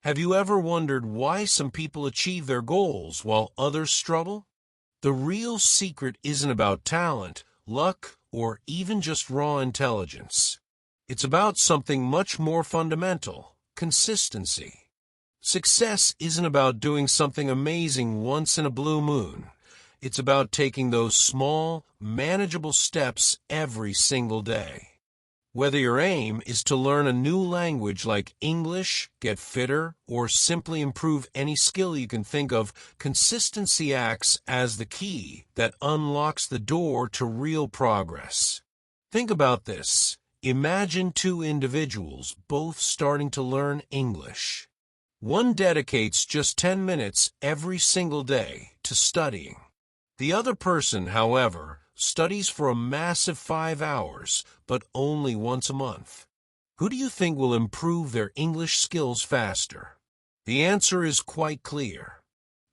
Have you ever wondered why some people achieve their goals while others struggle? The real secret isn't about talent, luck, or even just raw intelligence. It's about something much more fundamental: consistency. Success isn't about doing something amazing once in a blue moon. It's about taking those small, manageable steps every single day. Whether your aim is to learn a new language like English, get fitter, or simply improve any skill you can think of, consistency acts as the key that unlocks the door to real progress. Think about this. Imagine two individuals both starting to learn English. One dedicates just 10 minutes every single day to studying. The other person, however, studies for a massive 5 hours, but only once a month. Who do you think will improve their English skills faster? The answer is quite clear.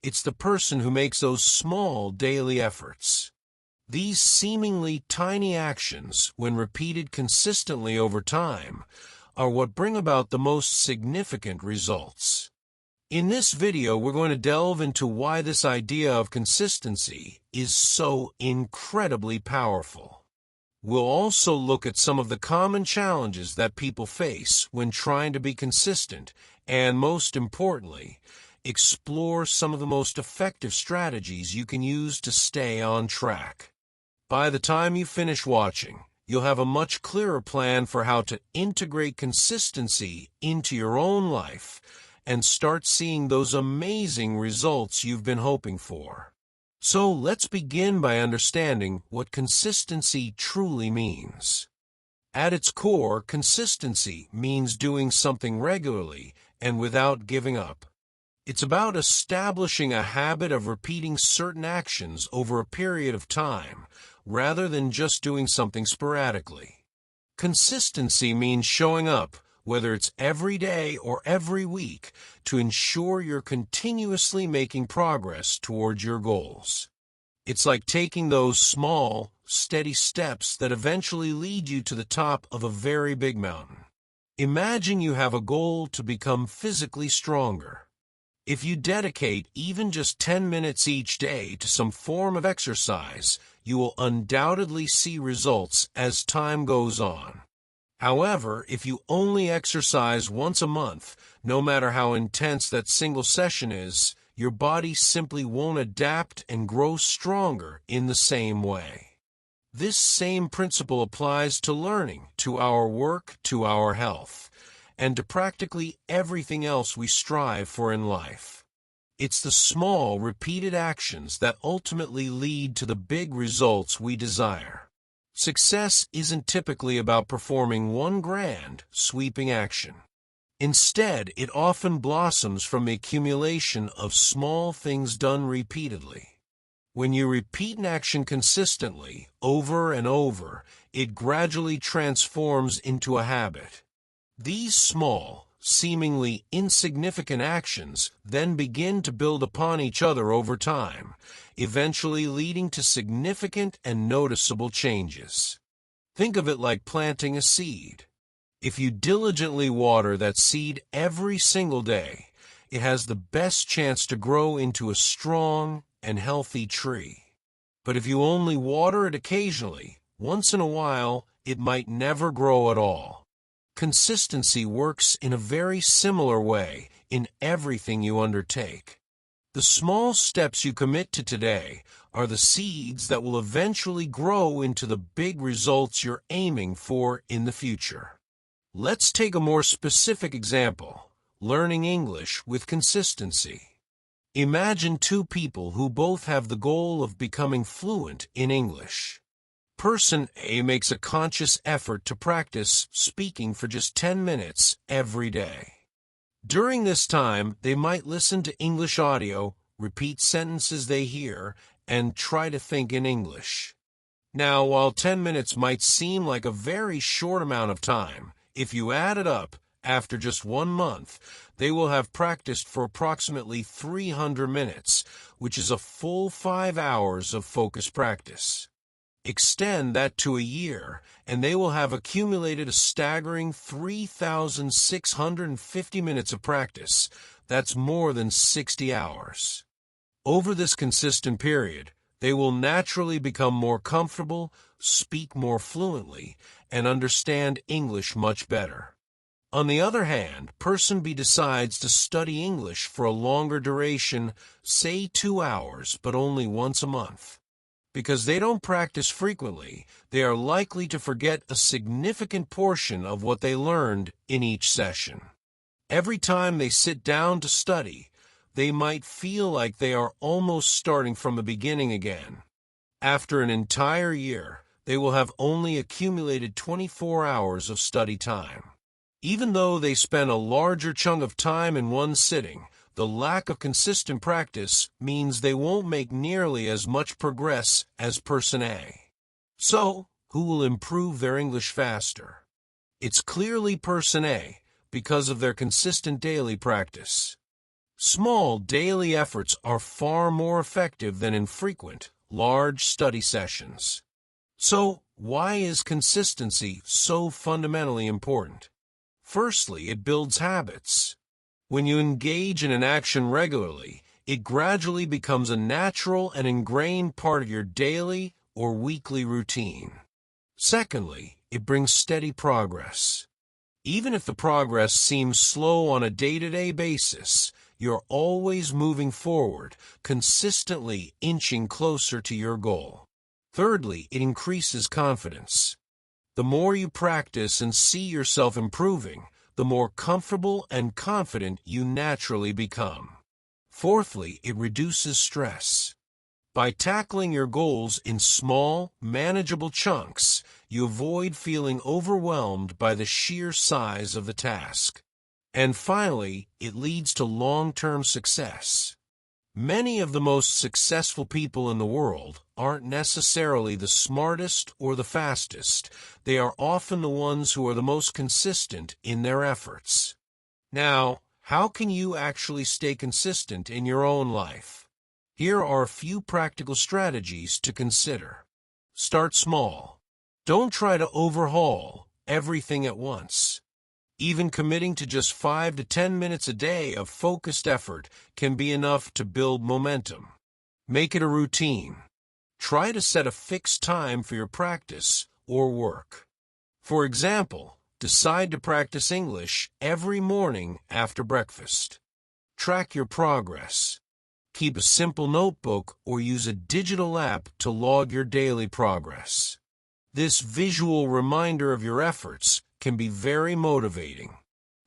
It's the person who makes those small daily efforts. These seemingly tiny actions, when repeated consistently over time, are what bring about the most significant results. In this video, we're going to delve into why this idea of consistency is so incredibly powerful. We'll also look at some of the common challenges that people face when trying to be consistent, and most importantly, explore some of the most effective strategies you can use to stay on track. By the time you finish watching, you'll have a much clearer plan for how to integrate consistency into your own life and start seeing those amazing results you've been hoping for. So let's begin by understanding what consistency truly means. At its core, consistency means doing something regularly and without giving up. It's about establishing a habit of repeating certain actions over a period of time, rather than just doing something sporadically. Consistency means showing up, whether it's every day or every week, to ensure you're continuously making progress towards your goals. It's like taking those small, steady steps that eventually lead you to the top of a very big mountain. Imagine you have a goal to become physically stronger. If you dedicate even just 10 minutes each day to some form of exercise, you will undoubtedly see results as time goes on. However, if you only exercise once a month, no matter how intense that single session is, your body simply won't adapt and grow stronger in the same way. This same principle applies to learning, to our work, to our health, and to practically everything else we strive for in life. It's the small, repeated actions that ultimately lead to the big results we desire. Success isn't typically about performing one grand, sweeping action. Instead, it often blossoms from the accumulation of small things done repeatedly. When you repeat an action consistently, over and over, it gradually transforms into a habit. These small, seemingly insignificant actions then begin to build upon each other over time, eventually leading to significant and noticeable changes. Think of it like planting a seed. If you diligently water that seed every single day, it has the best chance to grow into a strong and healthy tree. But if you only water it occasionally, once in a while, it might never grow at all. Consistency works in a very similar way in everything you undertake. The small steps you commit to today are the seeds that will eventually grow into the big results you're aiming for in the future. Let's take a more specific example: learning English with consistency. Imagine two people who both have the goal of becoming fluent in English. Person A makes a conscious effort to practice speaking for just 10 minutes every day. During this time, they might listen to English audio, repeat sentences they hear, and try to think in English. Now, while 10 minutes might seem like a very short amount of time, if you add it up, after just 1 month, they will have practiced for approximately 300 minutes, which is a full 5 hours of focused practice. Extend that to a year, and they will have accumulated a staggering 3,650 minutes of practice. That's more than 60 hours. Over this consistent period, they will naturally become more comfortable, speak more fluently, and understand English much better. On the other hand, person B decides to study English for a longer duration, say 2 hours, but only once a month. Because they don't practice frequently, they are likely to forget a significant portion of what they learned in each session. Every time they sit down to study, they might feel like they are almost starting from the beginning again. After an entire year, they will have only accumulated 24 hours of study time. Even though they spend a larger chunk of time in one sitting, the lack of consistent practice means they won't make nearly as much progress as person A. So, who will improve their English faster? It's clearly person A, because of their consistent daily practice. Small daily efforts are far more effective than infrequent, large study sessions. So, why is consistency so fundamentally important? Firstly, it builds habits. When you engage in an action regularly, it gradually becomes a natural and ingrained part of your daily or weekly routine. Secondly, it brings steady progress. Even if the progress seems slow on a day-to-day basis, you're always moving forward, consistently inching closer to your goal. Thirdly, it increases confidence. The more you practice and see yourself improving, the more comfortable and confident you naturally become. Fourthly, it reduces stress. By tackling your goals in small, manageable chunks, you avoid feeling overwhelmed by the sheer size of the task. And finally, it leads to long-term success. Many of the most successful people in the world aren't necessarily the smartest or the fastest. They are often the ones who are the most consistent in their efforts. Now, how can you actually stay consistent in your own life? Here are a few practical strategies to consider. Start small. Don't try to overhaul everything at once. Even committing to just 5 to 10 minutes a day of focused effort can be enough to build momentum. Make it a routine. Try to set a fixed time for your practice or work. For example, decide to practice English every morning after breakfast. Track your progress. Keep a simple notebook or use a digital app to log your daily progress. This visual reminder of your efforts can be very motivating.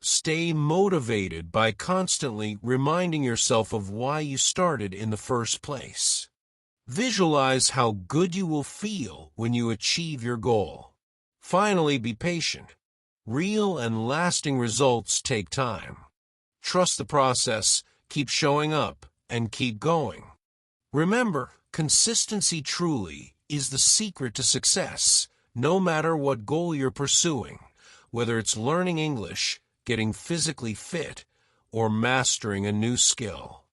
Stay motivated by constantly reminding yourself of why you started in the first place. Visualize how good you will feel when you achieve your goal. Finally, be patient. Real and lasting results take time. Trust the process, keep showing up, and keep going. Remember, consistency truly is the secret to success, no matter what goal you're pursuing. Whether it's learning English, getting physically fit, or mastering a new skill.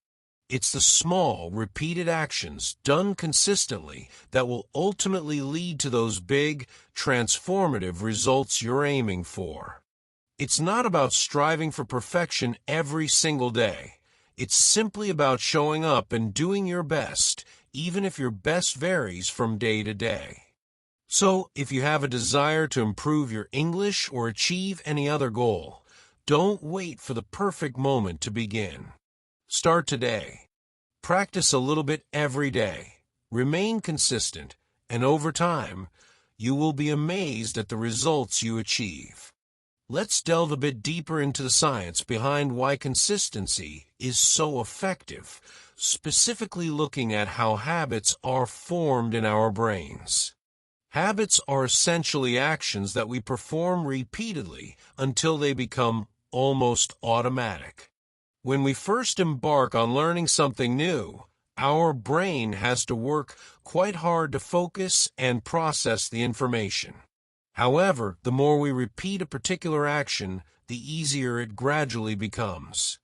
It's the small, repeated actions done consistently that will ultimately lead to those big, transformative results you're aiming for. It's not about striving for perfection every single day. It's simply about showing up and doing your best, even if your best varies from day to day. So, if you have a desire to improve your English or achieve any other goal, don't wait for the perfect moment to begin. Start today. Practice a little bit every day. Remain consistent, and over time, you will be amazed at the results you achieve. Let's delve a bit deeper into the science behind why consistency is so effective, specifically looking at how habits are formed in our brains. Habits are essentially actions that we perform repeatedly until they become almost automatic. When we first embark on learning something new, our brain has to work quite hard to focus and process the information. However, the more we repeat a particular action, the easier it gradually becomes.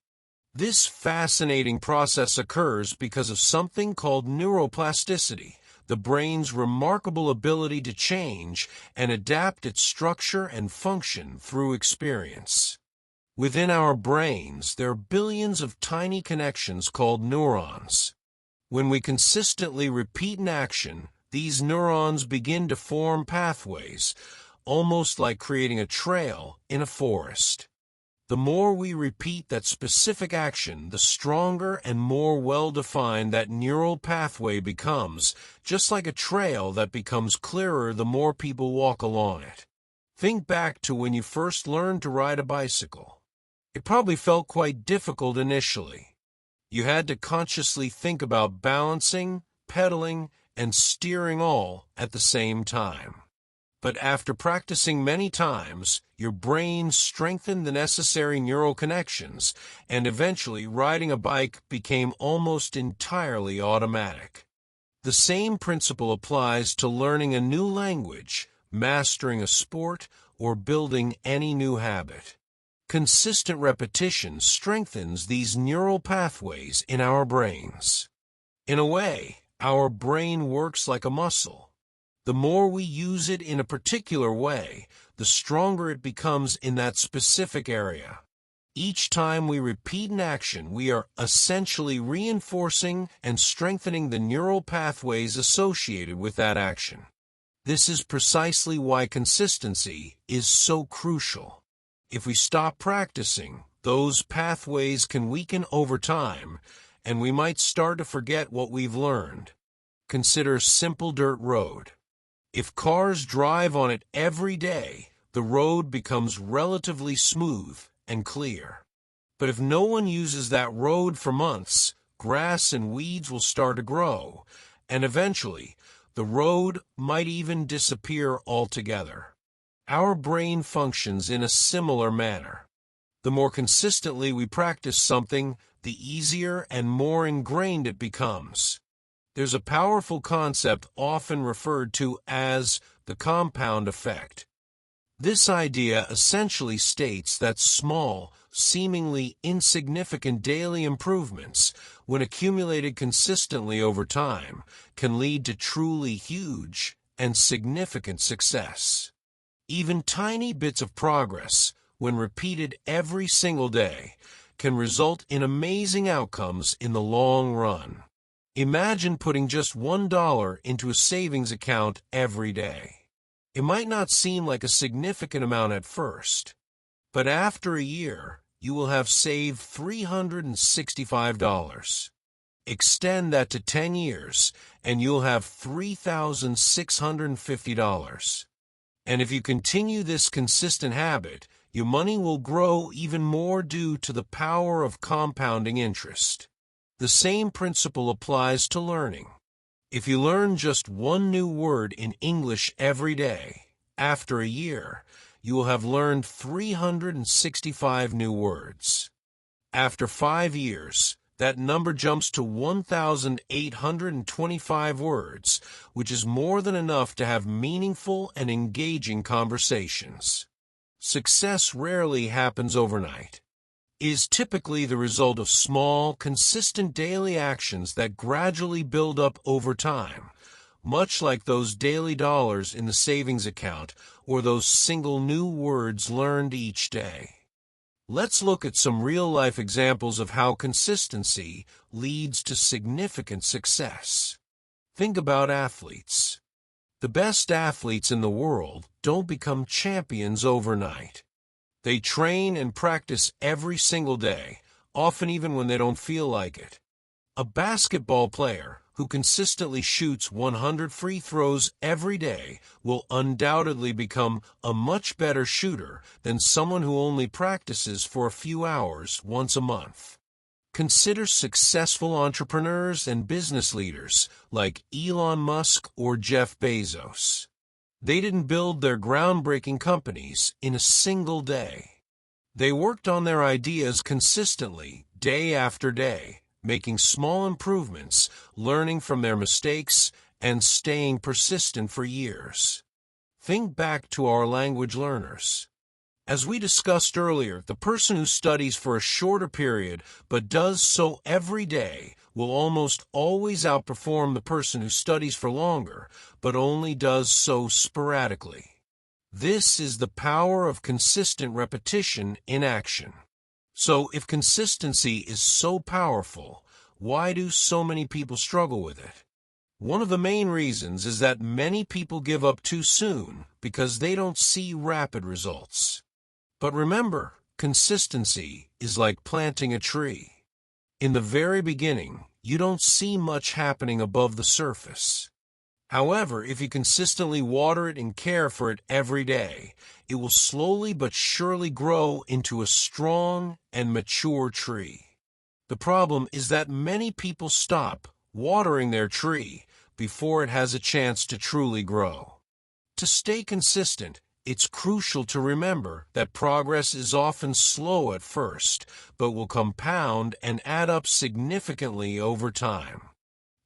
This fascinating process occurs because of something called neuroplasticity, the brain's remarkable ability to change and adapt its structure and function through experience. Within our brains, there are billions of tiny connections called neurons. When we consistently repeat an action, these neurons begin to form pathways, almost like creating a trail in a forest. The more we repeat that specific action, the stronger and more well-defined that neural pathway becomes, just like a trail that becomes clearer the more people walk along it. Think back to when you first learned to ride a bicycle. It probably felt quite difficult initially. You had to consciously think about balancing, pedaling, and steering all at the same time. But after practicing many times, your brain strengthened the necessary neural connections, and eventually riding a bike became almost entirely automatic. The same principle applies to learning a new language, mastering a sport, or building any new habit. Consistent repetition strengthens these neural pathways in our brains. In a way, our brain works like a muscle. The more we use it in a particular way, the stronger it becomes in that specific area. Each time we repeat an action, we are essentially reinforcing and strengthening the neural pathways associated with that action. This is precisely why consistency is so crucial. If we stop practicing, those pathways can weaken over time, and we might start to forget what we've learned. Consider simple dirt road. If cars drive on it every day, the road becomes relatively smooth and clear. But if no one uses that road for months, grass and weeds will start to grow, and eventually, the road might even disappear altogether. Our brain functions in a similar manner. The more consistently we practice something, the easier and more ingrained it becomes. There's a powerful concept often referred to as the compound effect. This idea essentially states that small, seemingly insignificant daily improvements, when accumulated consistently over time, can lead to truly huge and significant success. Even tiny bits of progress, when repeated every single day, can result in amazing outcomes in the long run. Imagine putting just $1 into a savings account every day. It might not seem like a significant amount at first, but after a year, you will have saved $365. Extend that to 10 years, and you'll have $3,650. And if you continue this consistent habit, your money will grow even more due to the power of compounding interest. The same principle applies to learning. If you learn just one new word in English every day, after a year, you will have learned 365 new words. After 5 years, that number jumps to 1,825 words, which is more than enough to have meaningful and engaging conversations. Success rarely happens overnight. It is typically the result of small, consistent daily actions that gradually build up over time, much like those daily dollars in the savings account or those single new words learned each day. Let's look at some real-life examples of how consistency leads to significant success. Think about athletes. The best athletes in the world don't become champions overnight. They train and practice every single day, often even when they don't feel like it. A basketball player who consistently shoots 100 free throws every day will undoubtedly become a much better shooter than someone who only practices for a few hours once a month. Consider successful entrepreneurs and business leaders like Elon Musk or Jeff Bezos. They didn't build their groundbreaking companies in a single day. They worked on their ideas consistently, day after day, making small improvements, learning from their mistakes, and staying persistent for years. Think back to our language learners. As we discussed earlier, the person who studies for a shorter period but does so every day will almost always outperform the person who studies for longer, but only does so sporadically. This is the power of consistent repetition in action. So, if consistency is so powerful, why do so many people struggle with it? One of the main reasons is that many people give up too soon because they don't see rapid results. But remember, consistency is like planting a tree. In the very beginning, you don't see much happening above the surface. However, if you consistently water it and care for it every day, it will slowly but surely grow into a strong and mature tree. The problem is that many people stop watering their tree before it has a chance to truly grow. To stay consistent, it's crucial to remember that progress is often slow at first, but will compound and add up significantly over time.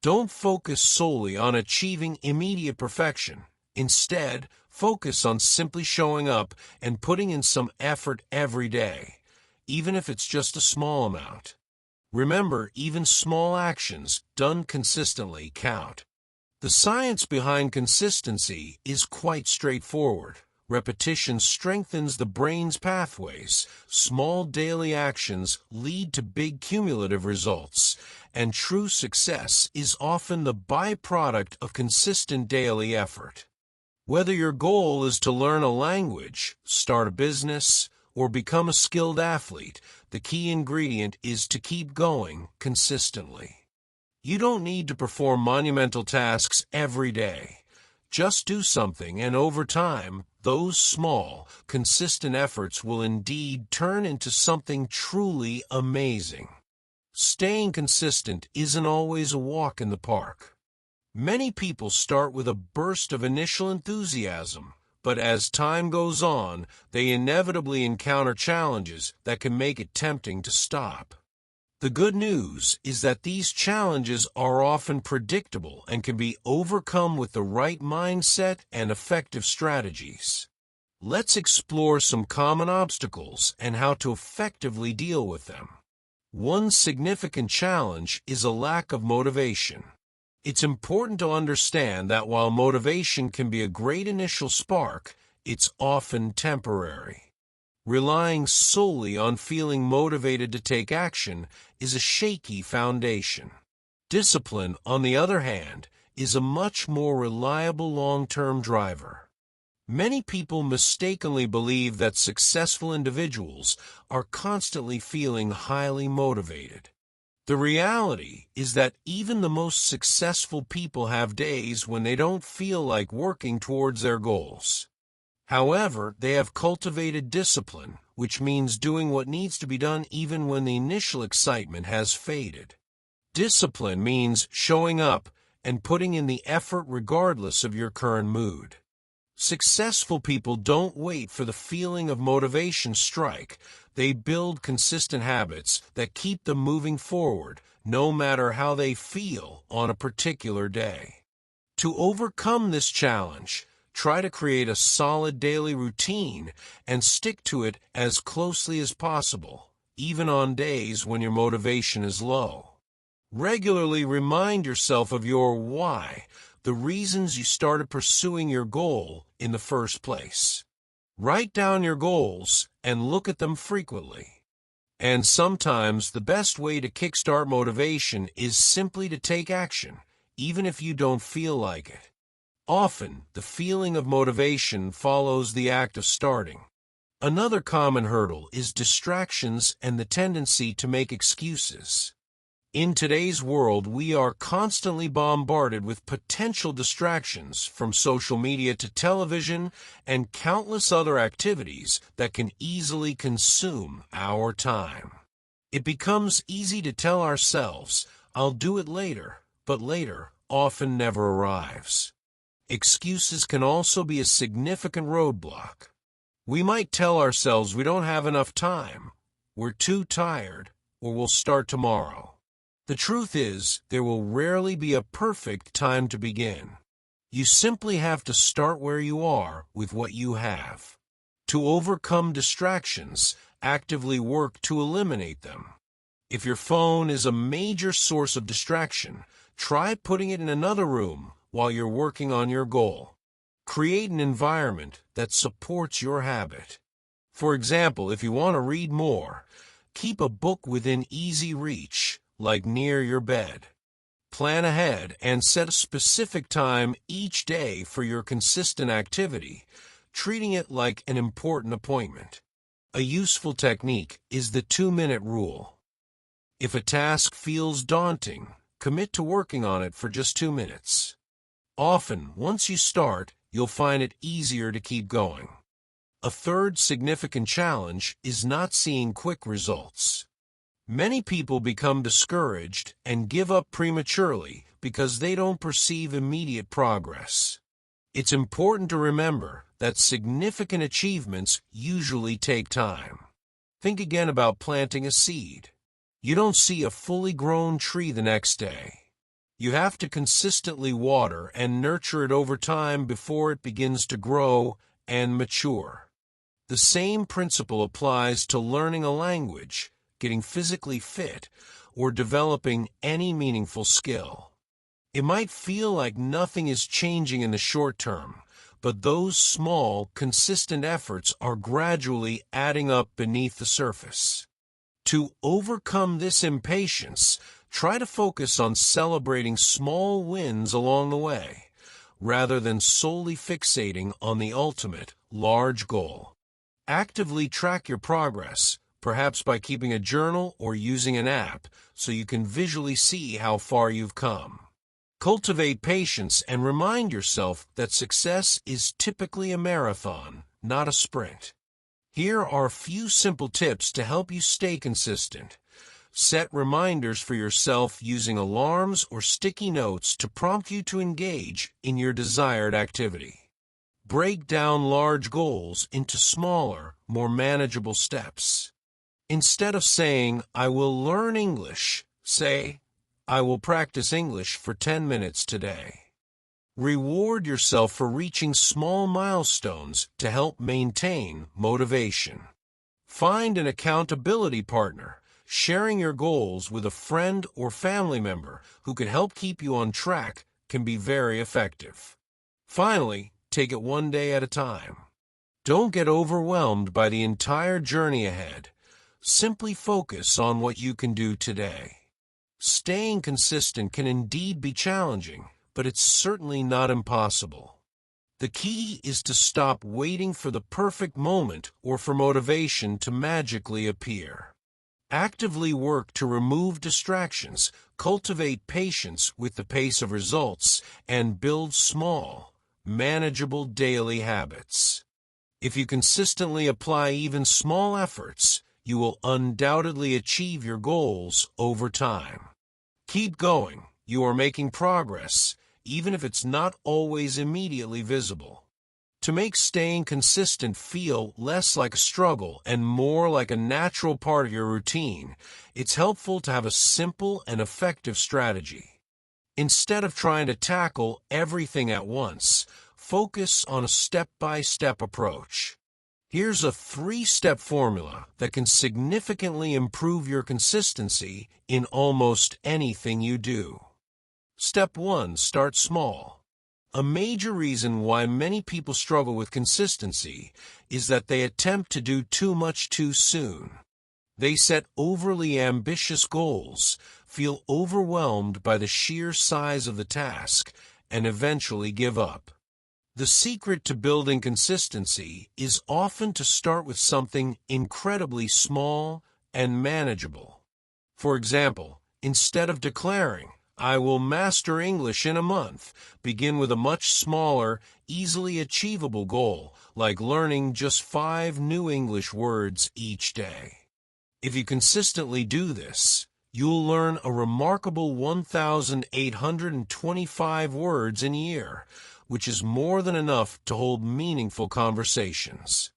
Don't focus solely on achieving immediate perfection. Instead, focus on simply showing up and putting in some effort every day, even if it's just a small amount. Remember, even small actions done consistently count. The science behind consistency is quite straightforward. Repetition strengthens the brain's pathways. Small daily actions lead to big cumulative results, and true success is often the byproduct of consistent daily effort. Whether your goal is to learn a language, start a business, or become a skilled athlete, the key ingredient is to keep going consistently. You don't need to perform monumental tasks every day. Just do something, and over time, those small, consistent efforts will indeed turn into something truly amazing. Staying consistent isn't always a walk in the park. Many people start with a burst of initial enthusiasm, but as time goes on, they inevitably encounter challenges that can make it tempting to stop. The good news is that these challenges are often predictable and can be overcome with the right mindset and effective strategies. Let's explore some common obstacles and how to effectively deal with them. One significant challenge is a lack of motivation. It's important to understand that while motivation can be a great initial spark, it's often temporary. Relying solely on feeling motivated to take action is a shaky foundation. Discipline, on the other hand, is a much more reliable long-term driver. Many people mistakenly believe that successful individuals are constantly feeling highly motivated. The reality is that even the most successful people have days when they don't feel like working towards their goals. However, they have cultivated discipline, which means doing what needs to be done even when the initial excitement has faded. Discipline means showing up and putting in the effort regardless of your current mood. Successful people don't wait for the feeling of motivation strike. They build consistent habits that keep them moving forward, no matter how they feel on a particular day. To overcome this challenge, try to create a solid daily routine and stick to it as closely as possible, even on days when your motivation is low. Regularly remind yourself of your why, the reasons you started pursuing your goal in the first place. Write down your goals and look at them frequently. And sometimes the best way to kickstart motivation is simply to take action, even if you don't feel like it. Often, the feeling of motivation follows the act of starting. Another common hurdle is distractions and the tendency to make excuses. In today's world, we are constantly bombarded with potential distractions from social media to television and countless other activities that can easily consume our time. It becomes easy to tell ourselves, "I'll do it later," but later often never arrives. Excuses can also be a significant roadblock. We might tell ourselves we don't have enough time, we're too tired, or we'll start tomorrow. The truth is, there will rarely be a perfect time to begin. You simply have to start where you are with what you have. To overcome distractions, actively work to eliminate them. If your phone is a major source of distraction, try putting it in another room while you're working on your goal. Create an environment that supports your habit. For example, if you want to read more, keep a book within easy reach, like near your bed. Plan ahead and set a specific time each day for your consistent activity, treating it like an important appointment. A useful technique is the 2-minute rule. If a task feels daunting, commit to working on it for just 2 minutes. Often, once you start, you'll find it easier to keep going. A third significant challenge is not seeing quick results. Many people become discouraged and give up prematurely because they don't perceive immediate progress. It's important to remember that significant achievements usually take time. Think again about planting a seed. You don't see a fully grown tree the next day. You have to consistently water and nurture it over time before it begins to grow and mature. The same principle applies to learning a language, getting physically fit, or developing any meaningful skill. It might feel like nothing is changing in the short term, but those small, consistent efforts are gradually adding up beneath the surface. To overcome this impatience, try to focus on celebrating small wins along the way, rather than solely fixating on the ultimate, large goal. Actively track your progress, perhaps by keeping a journal or using an app, so you can visually see how far you've come. Cultivate patience and remind yourself that success is typically a marathon, not a sprint. Here are a few simple tips to help you stay consistent. Set reminders for yourself using alarms or sticky notes to prompt you to engage in your desired activity. Break down large goals into smaller, more manageable steps. Instead of saying, "I will learn English," say, "I will practice English for 10 minutes today." Reward yourself for reaching small milestones to help maintain motivation. Find an accountability partner. Sharing your goals with a friend or family member who can help keep you on track can be very effective. Finally, take it one day at a time. Don't get overwhelmed by the entire journey ahead. Simply focus on what you can do today. Staying consistent can indeed be challenging, but it's certainly not impossible. The key is to stop waiting for the perfect moment or for motivation to magically appear. Actively work to remove distractions, cultivate patience with the pace of results, and build small, manageable daily habits. If you consistently apply even small efforts, you will undoubtedly achieve your goals over time. Keep going. You are making progress, even if it's not always immediately visible. To make staying consistent feel less like a struggle and more like a natural part of your routine, it's helpful to have a simple and effective strategy. Instead of trying to tackle everything at once, focus on a step-by-step approach. Here's a 3-step formula that can significantly improve your consistency in almost anything you do. Step 1. Start small. A major reason why many people struggle with consistency is that they attempt to do too much too soon. They set overly ambitious goals, feel overwhelmed by the sheer size of the task, and eventually give up. The secret to building consistency is often to start with something incredibly small and manageable. For example, instead of declaring, "I will master English in a month," begin with a much smaller, easily achievable goal, like learning just 5 new English words each day. If you consistently do this, you'll learn a remarkable 1,825 words in a year, which is more than enough to hold meaningful conversations.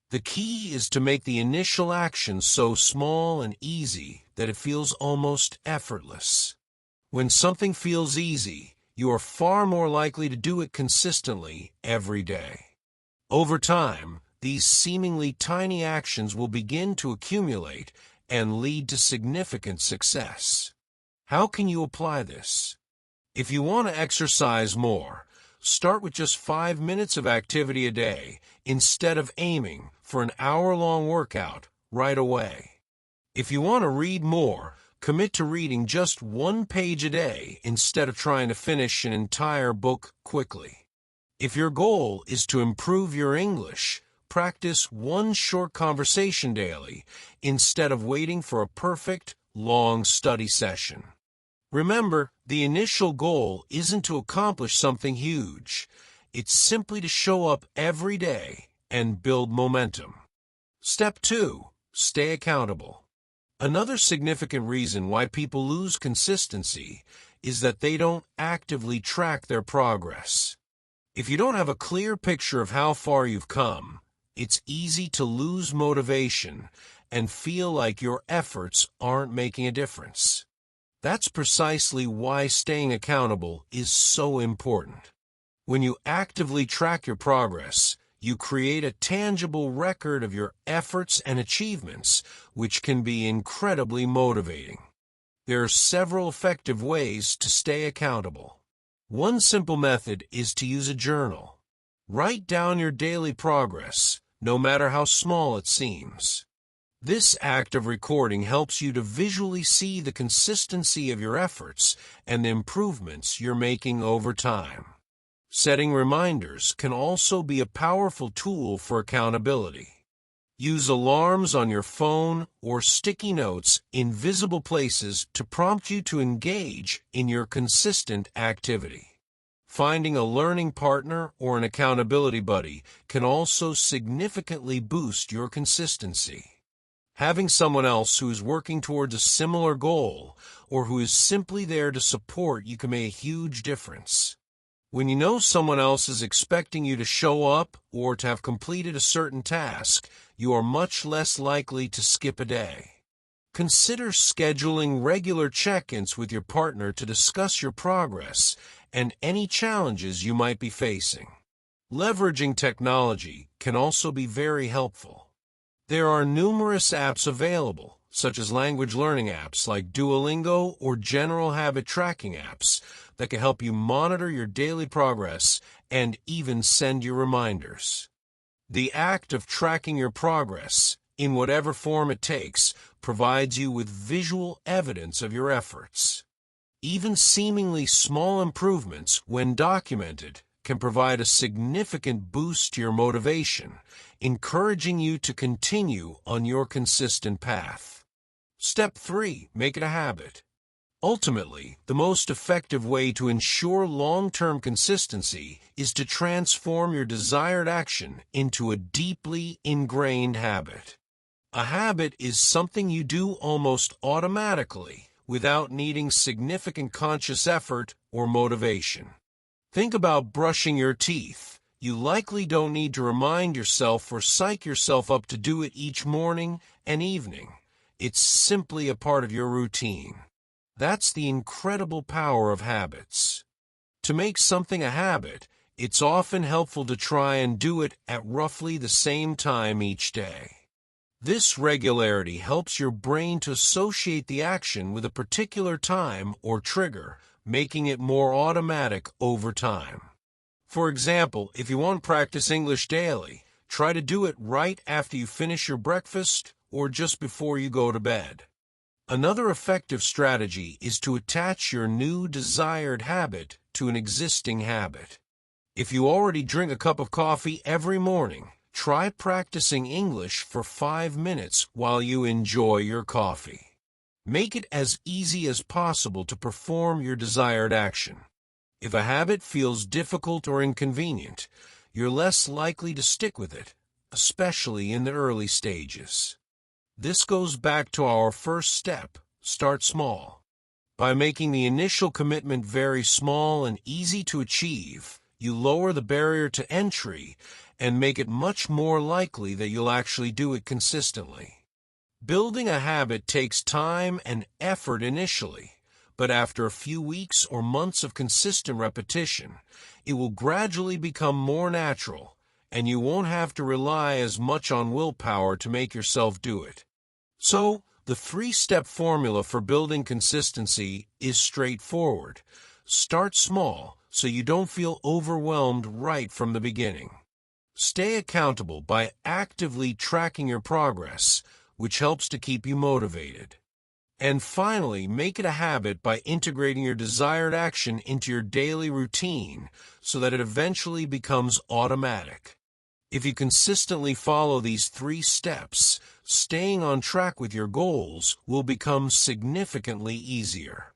The key is to make the initial action so small and easy that it feels almost effortless. When something feels easy, you are far more likely to do it consistently every day. Over time, these seemingly tiny actions will begin to accumulate and lead to significant success. How can you apply this? If you want to exercise more, start with just 5 minutes of activity a day instead of aiming for an hour-long workout right away. If you want to read more, commit to reading just 1 page a day instead of trying to finish an entire book quickly. If your goal is to improve your English, practice 1 short conversation daily instead of waiting for a perfect, long study session. Remember, the initial goal isn't to accomplish something huge. It's simply to show up every day and build momentum. Step 2. Stay accountable. Another significant reason why people lose consistency is that they don't actively track their progress. If you don't have a clear picture of how far you've come, it's easy to lose motivation and feel like your efforts aren't making a difference. That's precisely why staying accountable is so important. When you actively track your progress, you create a tangible record of your efforts and achievements, which can be incredibly motivating. There are several effective ways to stay accountable. One simple method is to use a journal. Write down your daily progress, no matter how small it seems. This act of recording helps you to visually see the consistency of your efforts and the improvements you're making over time. Setting reminders can also be a powerful tool for accountability. Use alarms on your phone or sticky notes in visible places to prompt you to engage in your consistent activity. Finding a learning partner or an accountability buddy can also significantly boost your consistency. Having someone else who is working towards a similar goal or who is simply there to support you can make a huge difference. When you know someone else is expecting you to show up or to have completed a certain task, you are much less likely to skip a day. Consider scheduling regular check-ins with your partner to discuss your progress and any challenges you might be facing. Leveraging technology can also be very helpful. There are numerous apps available, such as language learning apps like Duolingo or general habit tracking apps, that can help you monitor your daily progress and even send you reminders. The act of tracking your progress, in whatever form it takes, provides you with visual evidence of your efforts. Even seemingly small improvements, when documented, can provide a significant boost to your motivation, encouraging you to continue on your consistent path. Step 3. Make it a habit. Ultimately, the most effective way to ensure long-term consistency is to transform your desired action into a deeply ingrained habit. A habit is something you do almost automatically without needing significant conscious effort or motivation. Think about brushing your teeth. You likely don't need to remind yourself or psych yourself up to do it each morning and evening. It's simply a part of your routine. That's the incredible power of habits. To make something a habit, it's often helpful to try and do it at roughly the same time each day. This regularity helps your brain to associate the action with a particular time or trigger, making it more automatic over time. For example, if you want to practice English daily, try to do it right after you finish your breakfast or just before you go to bed. Another effective strategy is to attach your new desired habit to an existing habit. If you already drink a cup of coffee every morning, try practicing English for 5 minutes while you enjoy your coffee. Make it as easy as possible to perform your desired action. If a habit feels difficult or inconvenient, you're less likely to stick with it, especially in the early stages. This goes back to our first step: start small. By making the initial commitment very small and easy to achieve, you lower the barrier to entry and make it much more likely that you'll actually do it consistently. Building a habit takes time and effort initially, but after a few weeks or months of consistent repetition, it will gradually become more natural, and you won't have to rely as much on willpower to make yourself do it. So, The three-step formula for building consistency is straightforward. Start small so you don't feel overwhelmed right from the beginning. Stay accountable by actively tracking your progress, which helps to keep you motivated. And finally, make it a habit by integrating your desired action into your daily routine so that it eventually becomes automatic. If you consistently follow these 3 steps, staying on track with your goals will become significantly easier.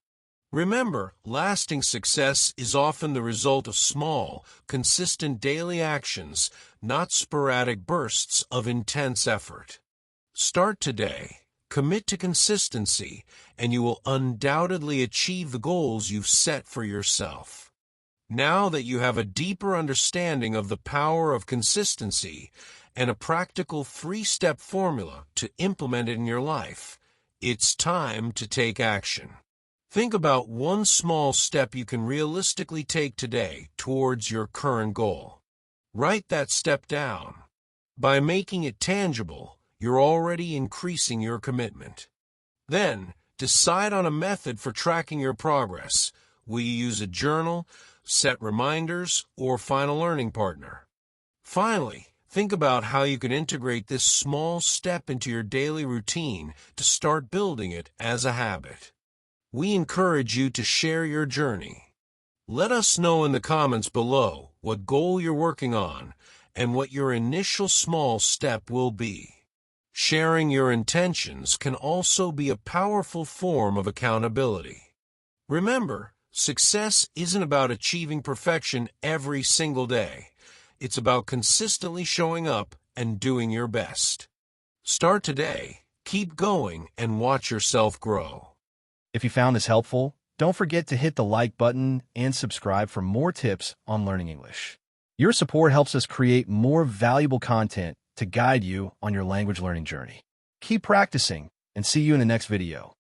Remember, lasting success is often the result of small, consistent daily actions, not sporadic bursts of intense effort. Start today, commit to consistency, and you will undoubtedly achieve the goals you've set for yourself. Now that you have a deeper understanding of the power of consistency and a practical 3-step formula to implement it in your life, it's time to take action. Think about one small step you can realistically take today towards your current goal. Write that step down. By making it tangible, you're already increasing your commitment. Then, decide on a method for tracking your progress. Will you use a journal, set reminders, or find a learning partner? Finally, think about how you can integrate this small step into your daily routine to start building it as a habit. We encourage you to share your journey. Let us know in the comments below what goal you're working on and what your initial small step will be. Sharing your intentions can also be a powerful form of accountability. Remember, success isn't about achieving perfection every single day. It's about consistently showing up and doing your best. Start today, keep going, and watch yourself grow. If you found this helpful, don't forget to hit the like button and subscribe for more tips on learning English. Your support helps us create more valuable content to guide you on your language learning journey. Keep practicing, and see you in the next video.